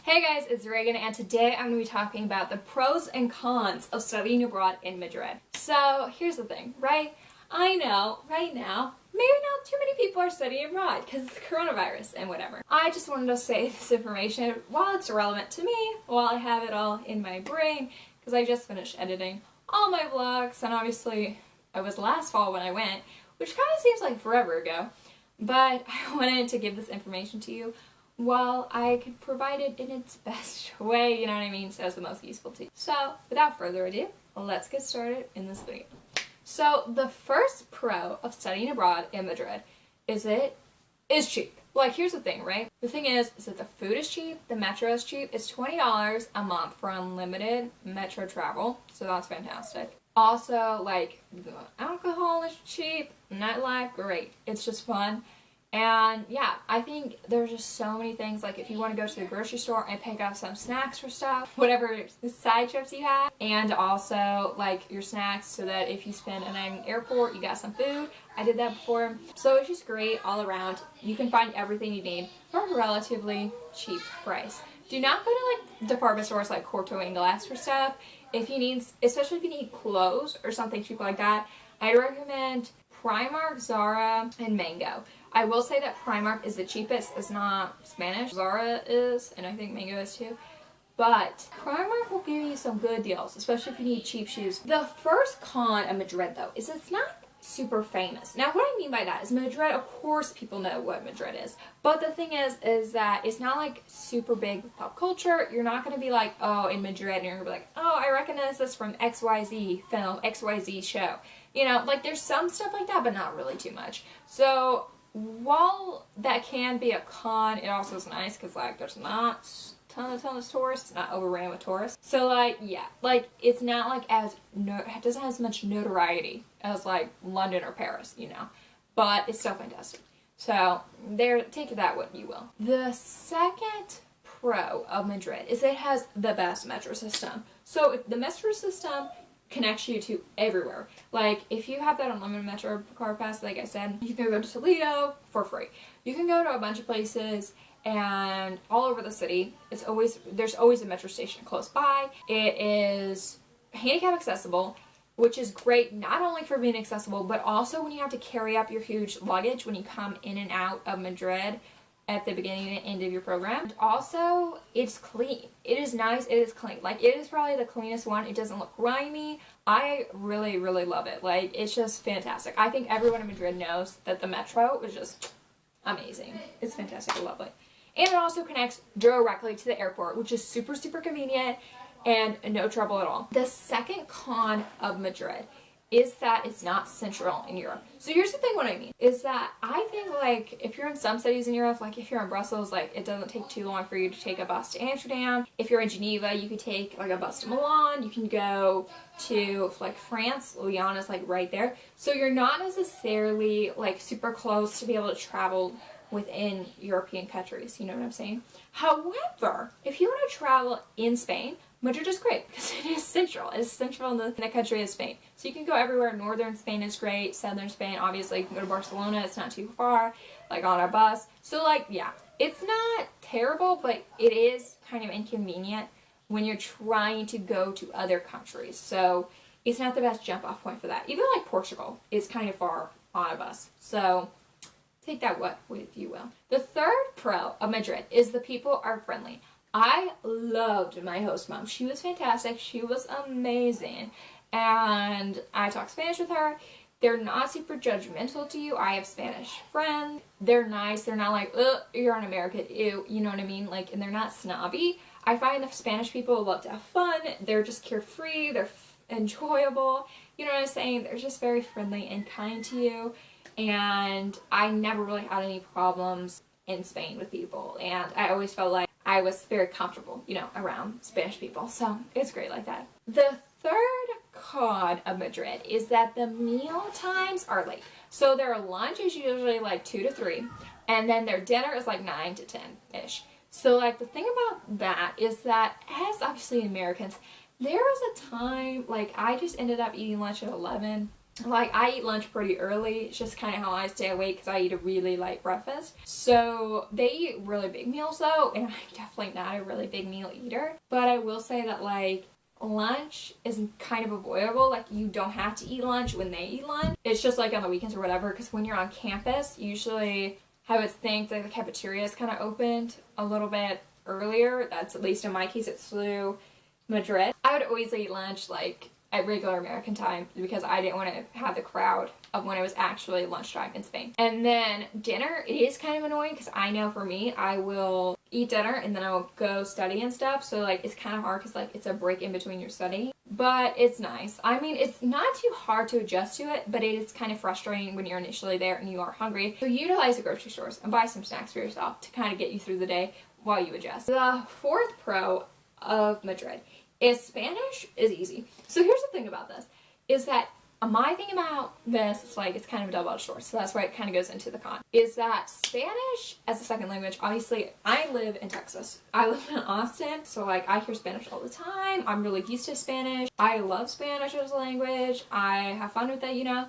Hey guys, it's Reagan, and today I'm going to be talking about the pros and cons of studying abroad in Madrid. So here's the thing, right? I know right now maybe not too many people are studying abroad because of the coronavirus and whatever. I just wanted to say this information while it's relevant to me, while I have it all in my brain, because I just finished editing all my vlogs, and obviously it was last fall when I went, which kind of seems like forever ago, but I wanted to give this information to you while I could provide it in its best way, you know what I mean, so it's the most useful to you. So, without further ado, let's get started in this video. So, the first pro of studying abroad in Madrid is it is cheap. Like, here's the thing, right? The thing is that the food is cheap, the metro is cheap. It's $20 a month for unlimited metro travel, so that's fantastic. Also, like, the alcohol is cheap, nightlife, great. It's just fun. And yeah, I think there's just so many things, like if you want to go to the grocery store and pick up some snacks for stuff, whatever side trips you have, and also like your snacks so that if you spend a night in the airport, you got some food. I did that before. So it's just great all around. You can find everything you need for a relatively cheap price. Do not go to like department stores like Corto Inglés for stuff. If you need, especially if you need clothes or something cheap like that, I recommend Primark, Zara, and Mango. I will say that Primark is the cheapest. It's not Spanish. Zara is, and I think Mango is too. But Primark will give you some good deals, especially if you need cheap shoes. The first con of Madrid, though, is it's not super famous. Now, what I mean by that is Madrid, of course, people know what Madrid is. But the thing is that it's not like super big with pop culture. You're not going to be like, oh, in Madrid, and you're going to be like, oh, I recognize this from XYZ film, XYZ show. You know, like there's some stuff like that, but not really too much. So while that can be a con, it also is nice because like there's not ton of tourists. It's not overran with tourists. So like yeah, like it's not like it doesn't have as much notoriety as like London or Paris, you know, but it's still fantastic. So there, take that what you will. The second pro of Madrid is it has the best metro system. So the metro system connects you to everywhere. Like, if you have that unlimited metro card pass, like I said, you can go to Toledo for free. You can go to a bunch of places and all over the city. There's always a metro station close by. It is handicap accessible, which is great not only for being accessible, but also when you have to carry up your huge luggage when you come in and out of Madrid at the beginning and end of your program. And also, it's clean. It is nice, it is clean. Like, it is probably the cleanest one. It doesn't look grimy. I really, really love it. Like, it's just fantastic. I think everyone in Madrid knows that the metro is just amazing. It's fantastic. I love it. And it also connects directly to the airport, which is super, super convenient and no trouble at all. The second con of Madrid is that it's not central in Europe. So here's the thing what I mean, is that I think like if you're in some cities in Europe, like if you're in Brussels, like it doesn't take too long for you to take a bus to Amsterdam. If you're in Geneva, you could take like a bus to Milan. You can go to like France, Lyon is like right there. So you're not necessarily like super close to be able to travel within European countries, you know what I'm saying? However, if you want to travel in Spain, Madrid is great because it is central. It is central in the country of Spain. So you can go everywhere. Northern Spain is great. Southern Spain, obviously, you can go to Barcelona. It's not too far, like on a bus. So like, yeah, it's not terrible, but it is kind of inconvenient when you're trying to go to other countries. So it's not the best jump off point for that. Even like Portugal is kind of far on a bus. So take that what with you will. The third pro of Madrid is the people are friendly. I loved my host mom. She was fantastic. She was amazing. And I talked Spanish with her. They're not super judgmental to you. I have Spanish friends. They're nice. They're not like, ugh, you're an American, ew, you know what I mean? Like, and they're not snobby. I find the Spanish people love to have fun. They're just carefree. They're enjoyable. You know what I'm saying? They're just very friendly and kind to you. And I never really had any problems in Spain with people. And I always felt like I was very comfortable, you know, around Spanish people. So it's great like that. The third con of Madrid is that the meal times are late. So their lunch is usually like 2 to 3, and then their dinner is like 9 to 10-ish. So like the thing about that is that as obviously Americans, there was a time like I just ended up eating lunch at 11 Like, I eat lunch pretty early. It's just kind of how I stay awake because I eat a really light breakfast. So they eat really big meals though, and I'm definitely not a really big meal eater. But I will say that, like, lunch is kind of avoidable. Like, you don't have to eat lunch when they eat lunch. It's just like on the weekends or whatever, because when you're on campus, usually I would think that the cafeteria is kind of opened a little bit earlier. That's at least in my case at SLU Madrid. I would always eat lunch like at regular American time because I didn't want to have the crowd of when it was actually lunchtime in Spain. And then dinner, it is kind of annoying because I know for me, I will eat dinner and then I will go study and stuff. So like it's kind of hard because like it's a break in between your study. But it's nice. I mean, it's not too hard to adjust to it, but it is kind of frustrating when you're initially there and you are hungry. So utilize the grocery stores and buy some snacks for yourself to kind of get you through the day while you adjust. The fourth pro of Madrid is Spanish is easy. So here's the thing about this, is that my thing about this is like it's kind of a double-edged sword, so that's why it kind of goes into the con, is that Spanish as a second language, obviously I live in Texas. I live in Austin, so like I hear Spanish all the time. I'm really used to Spanish. I love Spanish as a language. I have fun with it, you know,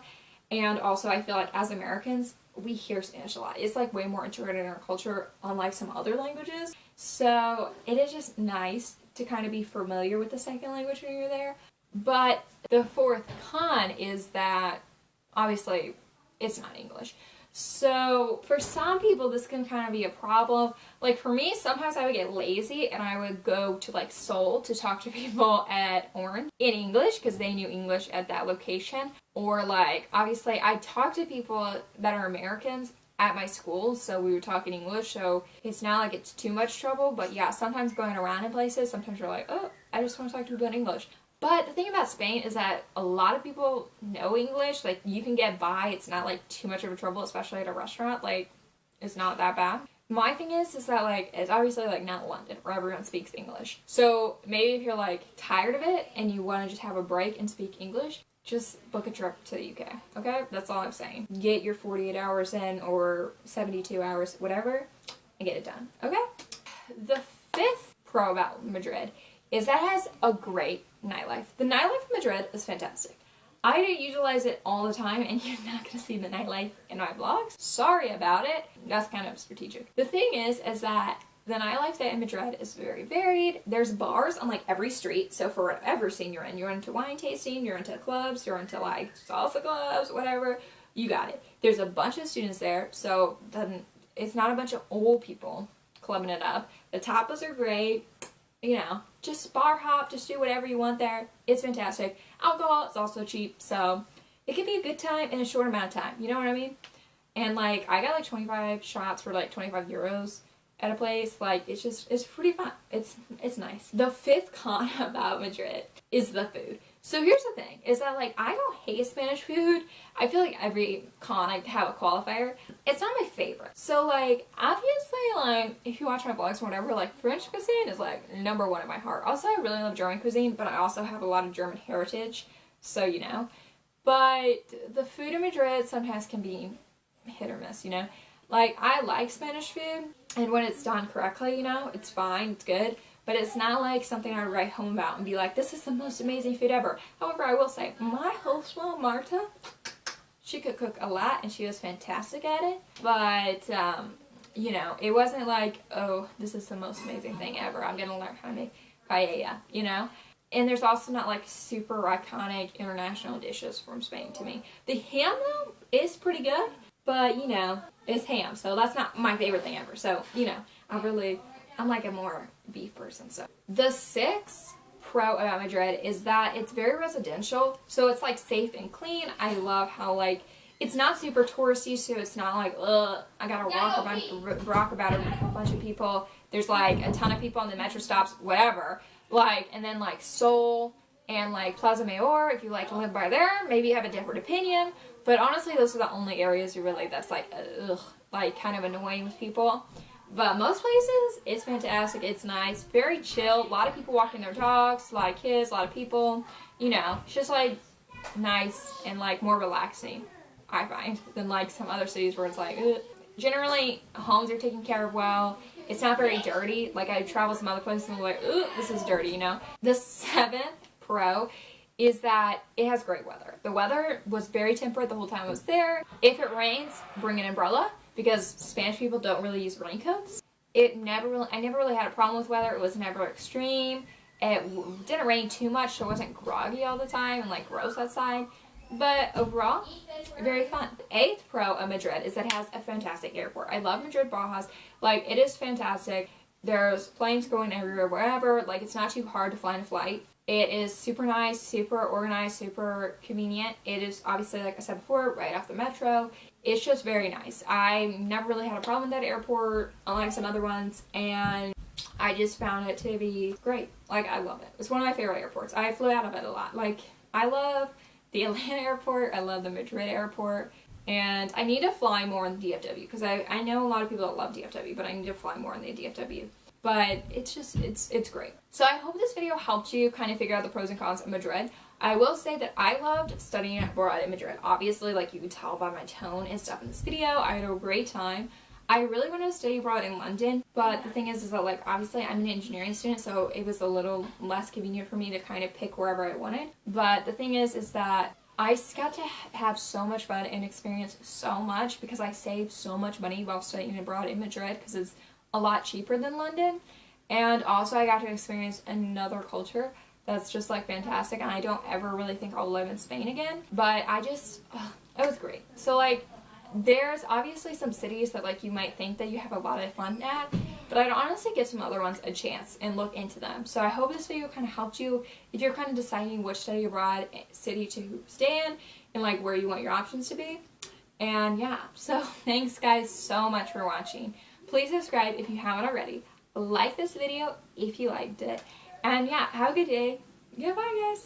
and also I feel like as Americans, we hear Spanish a lot. It's like way more integrated in our culture, unlike some other languages. So it is just nice to kind of be familiar with the second language when you're there. But the fourth con is that obviously it's not English. So for some people this can kind of be a problem. Like for me, sometimes I would get lazy and I would go to like Seoul to talk to people at Orange in English because they knew English at that location. Or like obviously I talk to people that are Americans at my school, so we were talking English, so it's not like it's too much trouble. But yeah, sometimes going around in places, sometimes you're like, oh, I just want to talk to people in English. But the thing about Spain is that a lot of people know English. Like, you can get by. It's not like too much of a trouble, especially at a restaurant. Like, it's not that bad. My thing is that like, it's obviously like not London where everyone speaks English. So maybe if you're like tired of it and you want to just have a break and speak English, just book a trip to the UK, okay? That's all I'm saying. Get your 48 hours in or 72 hours, whatever, and get it done, okay? The fifth pro about Madrid is that it has a great nightlife. The nightlife in Madrid is fantastic. I do utilize it all the time, and you're not going to see the nightlife in my vlogs. Sorry about it. That's kind of strategic. The thing is that the nightlife there in Madrid is very varied. There's bars on like every street. So for whatever scene you're in, you're into wine tasting, you're into clubs, you're into like salsa clubs, whatever, you got it. There's a bunch of students there, so it's not a bunch of old people clubbing it up. The tapas are great. You know, just bar hop, just do whatever you want there. It's fantastic. Alcohol is also cheap, so it can be a good time in a short amount of time. You know what I mean? And like, I got like 25 shots for like 25 euros. At a place. Like, it's pretty fun. It's nice. The fifth con about Madrid is the food. So here's the thing, is that like, I don't hate Spanish food. I feel like every con I have a qualifier. It's not my favorite. So like, obviously, like, if you watch my vlogs or whatever, like, French cuisine is like #1 in my heart. Also, I really love German cuisine, but I also have a lot of German heritage, so you know. But the food in Madrid sometimes can be hit or miss, you know. Like, I like Spanish food, and when it's done correctly, you know, it's fine, it's good, but it's not like something I write home about and be like, this is the most amazing food ever. However, I will say, my host mom, Marta, she could cook a lot, and she was fantastic at it, but, you know, it wasn't like, oh, this is the most amazing thing ever, I'm gonna learn how to make paella, you know? And there's also not like super iconic international dishes from Spain to me. The ham, though, is pretty good. But, you know, it's ham, so that's not my favorite thing ever. So, you know, I'm like a more beef person, so. The sixth pro about Madrid is that it's very residential, so it's like safe and clean. I love how like, it's not super touristy, so it's not like, ugh, I gotta rock about a bunch of people. There's like a ton of people on the metro stops, whatever. Like, and then like Seoul and like Plaza Mayor, if you like to live by there, maybe you have a different opinion. But honestly, those are the only areas you really, that's like, ugh, like kind of annoying with people. But most places, it's fantastic, it's nice, very chill, a lot of people walking their dogs, a lot of kids, a lot of people, you know, it's just like nice and like more relaxing, I find, than like some other cities where it's like, ugh. Generally, homes are taken care of well, it's not very dirty. Like, I travel some other places and I'm like, ugh, this is dirty, you know. The seventh pro is that it has great weather. The weather was very temperate the whole time I was there. If it rains, bring an umbrella because Spanish people don't really use raincoats. I never really had a problem with weather. It was never extreme. It didn't rain too much, so it wasn't groggy all the time and like gross outside. But overall, very fun. The eighth pro of Madrid is that it has a fantastic airport. I love Madrid Barajas. Like, it is fantastic. There's planes going everywhere, wherever. Like, it's not too hard to fly in a flight. It is super nice, super organized, super convenient. It is obviously, like I said before, right off the metro. It's just very nice. I never really had a problem with that airport, unlike some other ones, and I just found it to be great. Like, I love it. It's one of my favorite airports. I flew out of it a lot. Like, I love the Atlanta airport. I love the Madrid airport. And I need to fly more in the DFW because I know a lot of people that love DFW, but I need to fly more in the DFW. But it's just, it's great. So I hope this video helped you kind of figure out the pros and cons of Madrid. I will say that I loved studying abroad in Madrid. Obviously, like you can tell by my tone and stuff in this video, I had a great time. I really wanted to study abroad in London, but the thing is that, like, obviously I'm an engineering student, so it was a little less convenient for me to kind of pick wherever I wanted. But the thing is that I got to have so much fun and experience so much because I saved so much money while studying abroad in Madrid because it's a lot cheaper than London. And also I got to experience another culture that's just like fantastic, and I don't ever really think I'll live in Spain again. But it was great. So like, there's obviously some cities that like you might think that you have a lot of fun at, but I'd honestly give some other ones a chance and look into them. So I hope this video kind of helped you if you're kind of deciding which study abroad city to stay in and like where you want your options to be. And yeah, so thanks guys so much for watching. Please subscribe if you haven't already. Like this video if you liked it. And yeah, have a good day. Goodbye guys.